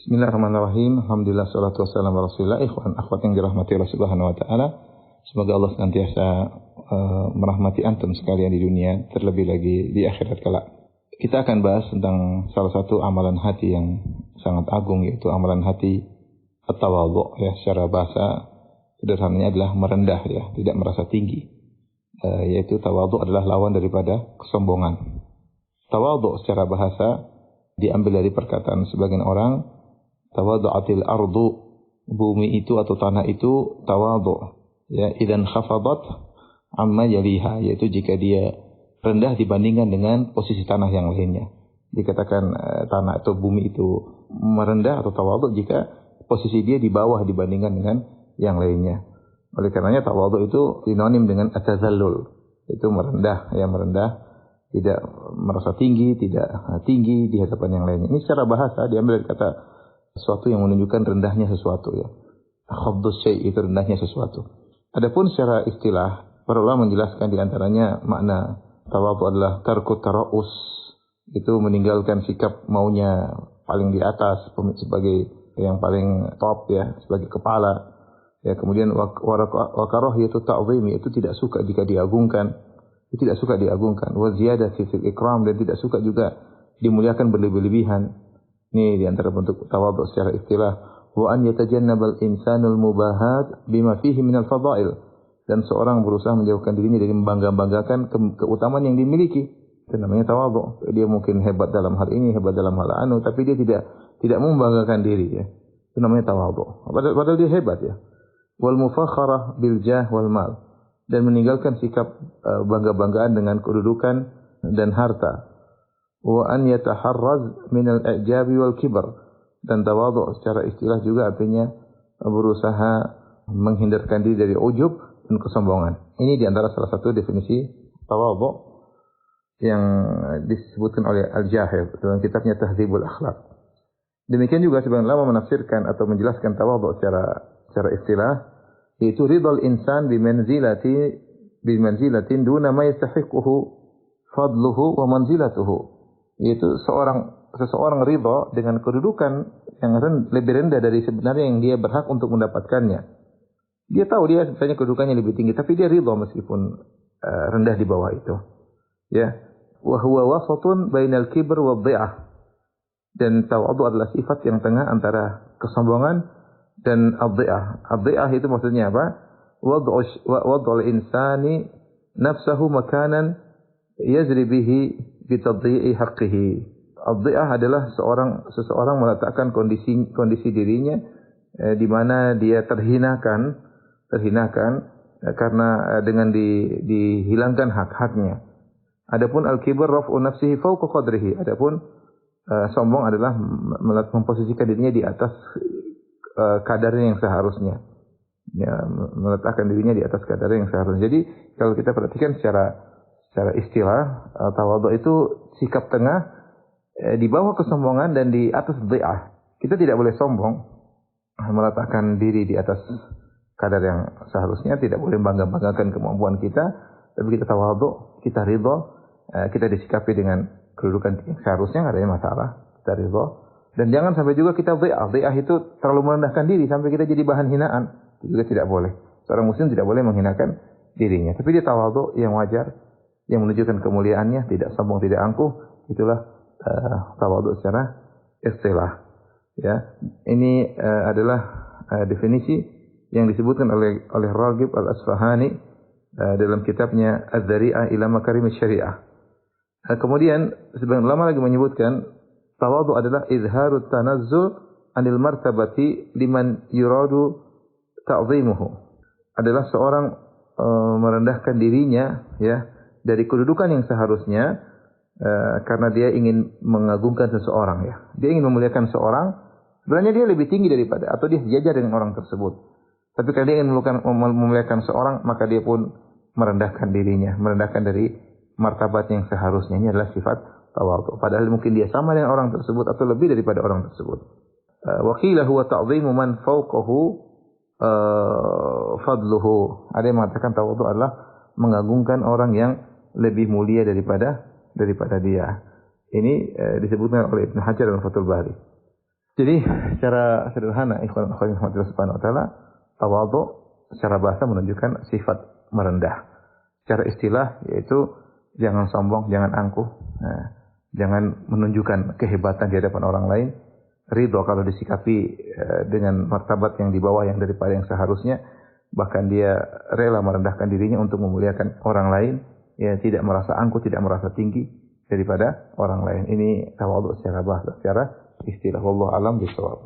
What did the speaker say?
Bismillahirrahmanirrahim. Alhamdulillah salatu wassalamu ala Rasulillah. Ikhwan akhwat yang dirahmati Allah Subhanahu wa taala. Semoga Allah senantiasa merahmati antum sekalian di dunia, terlebih lagi di akhirat kelak. Kita akan bahas tentang salah satu amalan hati yang sangat agung, yaitu amalan hati at-tawadhu, ya, secara bahasa sederhananya adalah merendah, ya, tidak merasa tinggi. Yaitu tawadhu adalah lawan daripada kesombongan. Tawadhu secara bahasa diambil dari perkataan sebagian orang, tawadhu'atil ardu, bumi itu atau tanah itu tawadhu, ya, idan khafadat amma yaliha, yaitu jika dia rendah dibandingkan dengan posisi tanah yang lainnya. Dikatakan tanah atau bumi itu merendah atau tawadhu jika posisi dia di bawah dibandingkan dengan yang lainnya. Oleh karenanya tawadhu itu sinonim dengan at-tazallul, itu merendah, ya, merendah, tidak merasa tinggi, tidak tinggi di hadapan yang lainnya. Ini secara bahasa diambil dari kata sesuatu yang menunjukkan rendahnya sesuatu, ya. Khabdus syai' itu rendahnya sesuatu. Adapun secara istilah, para ulama menjelaskan di antaranya makna tawadhu adalah tarkut tara'us, itu meninggalkan sikap maunya paling di atas sebagai yang paling top, ya, sebagai kepala. Ya, kemudian wa karahiyatu ta'zimi, itu tidak suka jika diagungkan. Itu tidak suka diagungkan. Wa ziyadati fil ikram, dan tidak suka juga dimuliakan berlebih-lebihan. Ini di antara bentuk tawadhu secara istilah. Wa an yatajannabal insanul mubahat bima fihi minal fadail, dan seorang berusaha menjauhkan dirinya dari membangga-banggakan keutamaan yang dimiliki. Itu namanya tawadhu. Dia mungkin hebat dalam hal ini, hebat dalam hal anu, tapi dia tidak membanggakan diri, ya. Itu namanya tawadhu. Padahal dia hebat, ya. Wal mufakharah bil jah wal mal, dan meninggalkan sikap bangga-banggaan dengan kedudukan dan harta. Wa an yataharraz min al-i'jabi wal kibar, dan tawadhu secara istilah juga artinya berusaha menghindarkan diri dari ujub dan kesombongan. Ini di antara salah satu definisi tawadhu yang disebutkan oleh Al-Jahir dalam kitabnya Tahdzibul Akhlaq. Demikian juga sebagian ulama menafsirkan atau menjelaskan tawadhu secara istilah, yaitu ridal insan bimanzilatin duna ma yastahiquhu fadluhu wa manzilatuhu, yaitu seseorang ridha dengan kedudukan yang lebih rendah dari sebenarnya yang dia berhak untuk mendapatkannya. Dia tahu dia sebenarnya kedudukannya lebih tinggi, tapi dia ridha meskipun rendah di bawah itu. Ya, wa huwa wasatun bainal kibr wa dhi'ah. Dan tawadhu adalah sifat yang tengah antara kesombongan dan ad-dhi'ah. Ad-dhi'ah itu maksudnya apa? Wad'ul insani nafsahu makanan yazri bihi bitadhi'i haqqihi. Ad-dhi'ah adalah seseorang meletakkan kondisi dirinya di mana dia terhinakan karena dengan dihilangkan hak-haknya. Adapun al-kibr raf'u nafsihi fawqa qadrihi. Adapun sombong adalah memposisikan dirinya di atas kadarnya yang seharusnya. Ya, meletakkan dirinya di atas kadarnya yang seharusnya. Jadi kalau kita perhatikan secara istilah, tawadhu itu sikap tengah di bawah kesombongan dan di atas dhi'ah. Kita tidak boleh sombong, meletakkan diri di atas kadar yang seharusnya, tidak boleh bangga-banggakan kemampuan kita, tapi kita tawadhu, kita ridha, kita disikapi dengan kedudukan yang seharusnya, enggak ada masalah, kita ridha. Dan jangan sampai juga kita dhi'ah. Dhi'ah itu terlalu merendahkan diri sampai kita jadi bahan hinaan. Itu juga tidak boleh. Seorang muslim tidak boleh menghinakan dirinya. Tapi dia tawadhu yang wajar, yang menunjukkan kemuliaannya, tidak sombong, tidak angkuh. Itulah tawadhu secara istilah. Ya, ini adalah definisi yang disebutkan oleh Raghib Al-Asfahani dalam kitabnya Az-Zari'ah ila Makarimil Syariah. Kemudian sebagian ulama lagi menyebutkan tawadhu adalah izharut tanazzul anil martabati liman yuradu ta'zimuhu. Adalah seorang merendahkan dirinya, ya, dari kedudukan yang seharusnya karena dia ingin mengagungkan seseorang, ya. Dia ingin memuliakan seorang, sebenarnya dia lebih tinggi daripada atau dia sejajar dengan orang tersebut. Tapi kalau dia ingin memuliakan seorang, maka dia pun merendahkan dirinya, merendahkan dari martabat yang seharusnya. Ini adalah sifat tawadhu. Padahal mungkin dia sama dengan orang tersebut atau lebih daripada orang tersebut. Wa qila huwa ta'dhimu man fawqahu fadluhu. Ada yang mengatakan tawadhu adalah mengagungkan orang yang lebih mulia daripada dia. Ini disebutkan oleh Ibnu Hajar dalam Fathul Bari. Jadi secara sederhana ikhwan akhwat rahmatillah subhanahu wa taala, tawadhu secara bahasa menunjukkan sifat merendah. Secara istilah yaitu jangan sombong, jangan angkuh, jangan menunjukkan kehebatan di hadapan orang lain. Ridho kalau disikapi dengan martabat yang di bawah yang daripada yang seharusnya, bahkan dia rela merendahkan dirinya untuk memuliakan orang lain, ya tidak merasa angkuh, tidak merasa tinggi daripada orang lain. Ini tawadhu secara bahasa, secara istilah. Wallahu a'lam bishawab.